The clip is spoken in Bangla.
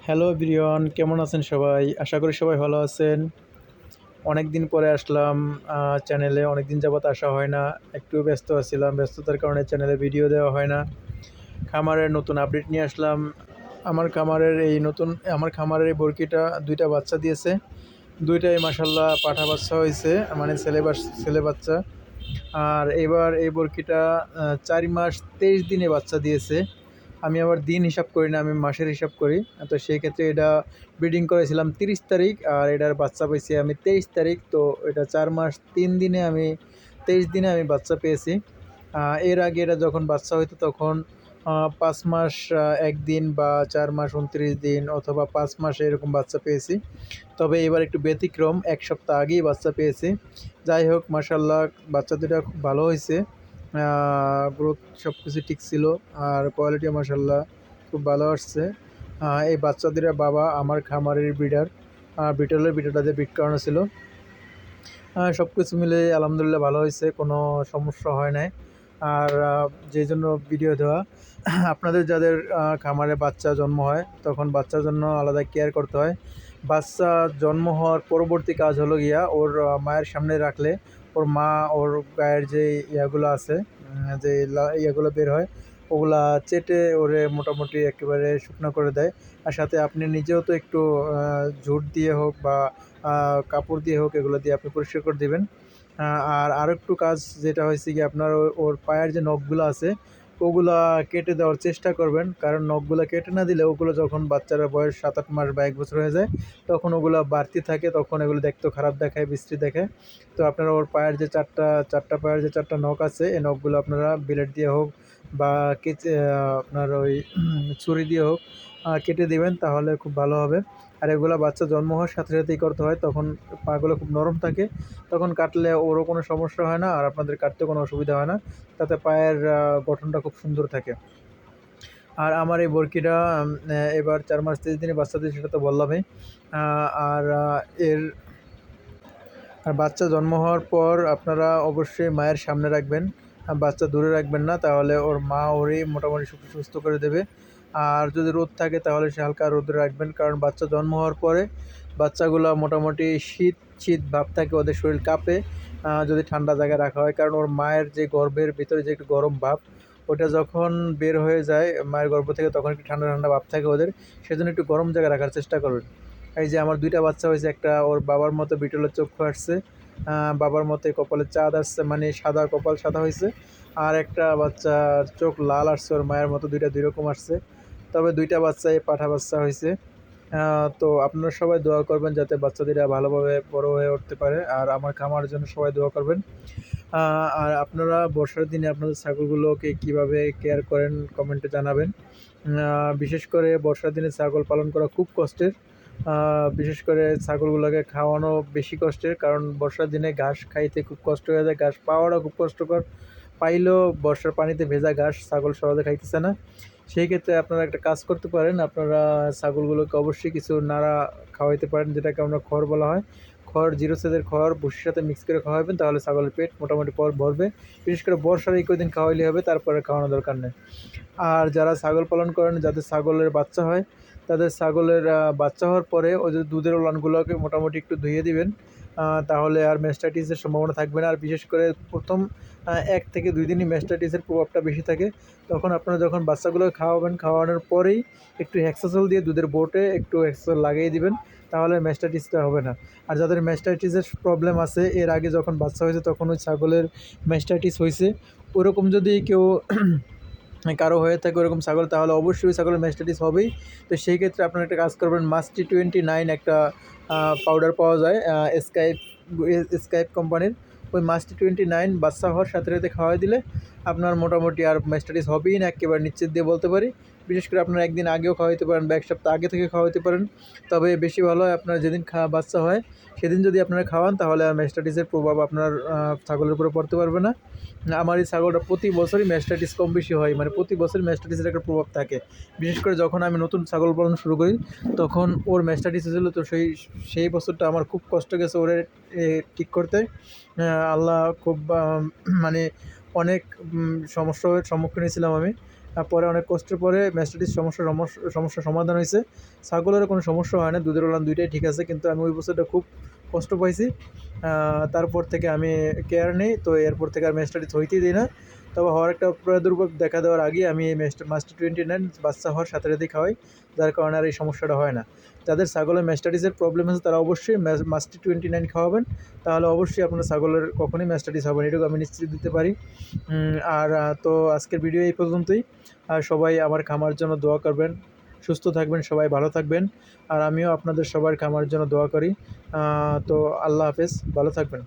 হ্যালো এভরিওয়ান, কেমন আছেন সবাই? আশা করি সবাই ভালো আছেন। অনেক দিন পরে আসলাম চ্যানেলে। অনেক দিন যাবত আসা হয় না। একটু ব্যস্ত আছিলাম। ব্যস্ততার কারণে চ্যানেলে ভিডিও দেওয়া হয় না। খামারের নতুন আপডেট নিয়ে আসলাম। আমার খামারের এই বরকিটা ২ টা বাচ্চা দিয়েছে। ২ টাই মাশাআল্লাহ পাঠা বাচ্চা হইছে। মানে ছেলে বাচ্চা। আর এবার এই বরকিটা ৪ মাস ২৩ দিনে বাচ্চা দিয়েছে। আমি আবার দিন হিসাব করি না, আমি মাসের হিসাব করি। তো সেই ক্ষেত্রে এটা ব্রিডিং করেছিলাম ৩০ তারিখ আর এটার বাচ্চা পেয়েছি আমি ২৩ তারিখ। তো এটা ৪ মাস ৩ দিনে আমি ২৩ দিনে আমি বাচ্চা পেয়েছি। এর আগে এটা যখন বাচ্চা হইতো তখন ৫ মাস ১ দিন বা ৪ মাস ২৯ দিন অথবা ৫ মাসে এরকম বাচ্চা পেয়েছি। তবে এবার একটু ব্যতিক্রম, ১ সপ্তাহ আগেই বাচ্চা পেয়েছি। যাই হোক মাশাআল্লাহ বাচ্চা দুটা খুব ভালো হইছে। গ্রোথ সব কিছু ঠিক ছিল। আর কোয়ালিটিও মাশাআল্লাহ খুব ভালো আসছে। এই বাচ্চা দুটার বাবা আমার খামারের ব্রিডার। বিটলের বিটটা দিয়ে ব্রিড করানো ছিল। সব কিছু মিলে আলহামদুলিল্লাহ ভালো হয়েছে, কোনো সমস্যা হয় নাই। আর যে জন্য ভিডিও দেওয়া আপনাদের যাদের খামারে বাচ্চা জন্ম হয় তখন বাচ্চার জন্য আলাদা কেয়ার করতে হয়। বাচ্চা জন্ম হওয়ার পরবর্তী কাজ হলো গিয়া ওর মায়ের সামনে রাখলে ওর মা ওর গায়ের যে ইয়াগুলো আছে, যে ইয়াগুলো বের হয় ওগুলা চেটে ওরে মোটামুটি একেবারে শুকনো করে দেয়। আর সাথে আপনি নিজেও তো একটু ঝুট দিয়ে হোক বা কাপড় দিয়ে হোক এগুলো দিয়ে আপনি পরিষ্কার করে দেবেন। আর আরেকটু কাজ যেটা হয়েছে কি আপনার ওর পায়ের যে নখগুলো আছে ওগুলা কেটে দেওয়ার চেষ্টা করবেন, কারণ নখগুলো কেটে না দিলে ওগুলো যখন বাচ্চারা বয়স ৭-৮ মাস বা ১ বছর হয়ে যায় তখন ওগুলো বাড়তি থাকে, তখন এগুলো দেখতেও খারাপ দেখায়, বিশ্রী দেখায়। তো আপনারা ওর পায়ের যে চারটা পায়ের যে ৪টা নখ আছে এই নখগুলো আপনারা ব্লেড দিয়ে হোক বা কেচে আপনার ওই ছুরি দিয়ে হোক কেটে দিবেন, তাহলে খুব ভালো হবে। আর এগুলো বাচ্চা জন্ম হওয়ার সাথে সাথেই করতে হয়, তখন পাগুলো খুব নরম থাকে, তখন কাটলে ওরও কোনো সমস্যা হয় না আর আপনাদের কাটতে কোনো অসুবিধা হয় না। তাতে পায়ের গঠনটা খুব সুন্দর থাকে। আর আমার এই বরকিটা এবার ৪ মাস ৩০ দিনে বাচ্চা দিয়েছে সেটা তো বললামই। আর এর আর বাচ্চা জন্ম হওয়ার পর আপনারা অবশ্যই মায়ের সামনে রাখবেন, বাচ্চা দূরে রাখবেন না, তাহলে ওর মা ওরই মোটামুটি সুস্থ করে দেবে। আর যদি রোদ থাকে তাহলে সে হালকা রোদে রাখবেন, কারণ বাচ্চা জন্ম হওয়ার পরে বাচ্চাগুলো মোটামুটি শীত শীত ভাব থাকে, ওদের শরীর কাঁপে যদি ঠান্ডা জায়গায় রাখা হয়, কারণ ওর মায়ের যে গর্ভের ভিতরে যে একটু গরম ভাব ওটা যখন বের হয়ে যায় মায়ের গর্ভ থেকে তখন একটু ঠান্ডা ঠান্ডা ভাব থাকে ওদের, সেজন্য একটু গরম জায়গায় রাখার চেষ্টা করবেন। এই যে আমার ২ টা বাচ্চা হয়েছে, একটা ওর বাবার মতো বিটলের চক্ষু আসছে, বাবার মতো কপালে চাঁদ আসছে, মানে সাদা কপাল সাদা হয়েছে। আর একটা বাচ্চার চোখ লাল আসছে ওর মায়ের মতো, ২টা ২ রকম আসছে। তবে ২ টা বাচ্চাই পাঠা বাচ্চা হয়েছে। তো আপনারা সবাই দোয়া করবেন যাতে বাচ্চাদেরা ভালোভাবে বড় হয়ে উঠতে পারে, আর আমার খামারের জন্য সবাই দোয়া করবেন। আর আপনারা বর্ষার দিনে আপনাদের ছাগলগুলোকে কীভাবে কেয়ার করেন কমেন্টে জানাবেন। বিশেষ করে বর্ষার দিনে ছাগল পালন করা খুব কষ্টের। বিশেষ করে ছাগলগুলোকে খাওয়ানো বেশি কষ্টের, কারণ বর্ষার দিনে ঘাস খাইতে খুব কষ্ট হয়ে যায়, ঘাস পাওয়াটা খুব কষ্টকর। পাইলেও বর্ষার পানিতে ভেজা ঘাস ছাগল সহজে খাইতেছে না। সেই ক্ষেত্রে আপনারা একটা কাজ করতে পারেন, আপনারা ছাগলগুলোকে অবশ্যই কিছু নাড়া খাওয়াইতে পারেন, যেটাকে আমরা খড় বলা হয়। খড়, জিরো সেজের খড় ভুসির সাথে মিক্স করে খাওয়াবেন, তাহলে ছাগলের পেট মোটামুটি পর ভরবে। বিশেষ করে বর্ষার এই কদিন খাওয়াইলে হবে, তারপরে খাওয়ানোর দরকার নেই। আর যারা ছাগল পালন করেন যাদের ছাগলের বাচ্চা হয় তাদের ছাগলের বাচ্চা হওয়ার পরে ওই যে দুধের উলানগুলোকে মোটামুটি একটু ধুয়ে দিবেন, তাহলে আর ম্যাস্টাইটিসের সম্ভাবনা থাকবে না। আর বিশেষ করে প্রথম ১ থেকে ২ দিনই ম্যাস্টাইটিসের প্রভাবটা বেশি থাকে। তখন আপনারা যখন বাচ্চাগুলোকে খাওয়াবেন, খাওয়ানোর পরেই একটু হেক্সাসোল দিয়ে দুধের বোটে একটু হেক্সাসোল লাগিয়ে দিবেন, তাহলে ম্যাস্টাইটিসটা হবে না। আর যাদের ম্যাস্টাইটিসের প্রবলেম আছে, এর আগে যখন বাচ্চা হয়েছে তখন ওই ছাগলের ম্যাস্টাইটিস হয়েছে, ওরকম যদি কেউ কারো হয়ে থাকে ওরকম ছাগল, তাহলে অবশ্যই ওই ছাগলের ম্যাস্টাইটিস হবেই। তো সেই ক্ষেত্রে আপনারা একটা কাজ করবেন, মাস্টি 29 একটা পাউডার পাওয়া যায় স্কাইপ কোম্পানির। ওই মাস্টি 29 বাচ্চা হওয়ার সাথে সাথে খাওয়াই দিলে আপনার মোটামুটি আর ম্যাস্টাইটিস হবেই না, একেবারে নিশ্চিত দিয়ে বলতে পারি। বিশেষ করে আপনারা ১ দিন আগেও খাওয়াইতে পারেন বা ১ সপ্তাহ আগে থেকে খাওয়াইতে পারেন। তবে বেশি ভালো হয় আপনার যেদিন বাচ্চা হয় সেদিন যদি আপনারা খাওয়ান, তাহলে আর ম্যাস্টাইটিসের প্রভাব আপনার ছাগলের উপরে পড়তে পারবে না। আমার এই ছাগলটা প্রতি বছরই ম্যাস্টাইটিস কম বেশি হয়, মানে প্রতি বছরই ম্যাস্টাইটিসের একটা প্রভাব থাকে। বিশেষ করে যখন আমি নতুন ছাগল পালন শুরু করি তখন ওর ম্যাস্টাইটিস হয়েছিল, তো সেই বছরটা আমার খুব কষ্ট গেছে ওরে ঠিক করতে। আল্লাহ খুব মানে অনেক সমস্যার সম্মুখীন হয়েছিলাম আমি। পরে অনেক কষ্টের পরে ম্যাস্টাইটিস সমস্যার সমাধান হয়েছে। ছাগলেরও কোনো সমস্যা হয় না, দুধের ওলান দুইটাই ঠিক আছে, কিন্তু আমি ওই বছরটা খুব কষ্ট পাইছি। তারপর থেকে আমি কেয়ার নেই, তো এরপর থেকে আর ম্যাস্টাইটিস হইতেই দিই না। তবে হওয়ার একটা প্রাদুর্ভাব দেখা দেওয়ার আগে আমি এই মাস্টার 29 বাচ্চা হওয়ার সাথে সাথেই খাওয়াই, যার কারণে আর এই সমস্যাটা হয় না। যাদের ছাগলের ম্যাস্টাইটিসের প্রবলেম আছে তারা অবশ্যই মাস্টার 29 খাওয়াবেন, তাহলে অবশ্যই আপনার ছাগলের কখনোই ম্যাস্টাইটিস হবে না, এটুকু আমি নিশ্চিত দিতে পারি। আর তো আজকের ভিডিও এই পর্যন্তই। আর সবাই আমার খামার জন্য দোয়া করবেন, সুস্থ থাকবেন, সবাই ভালো থাকবেন। আর আমিও আপনাদের সবার খামার জন্য দোয়া করি। তো আল্লাহ হাফেজ, ভালো থাকবেন।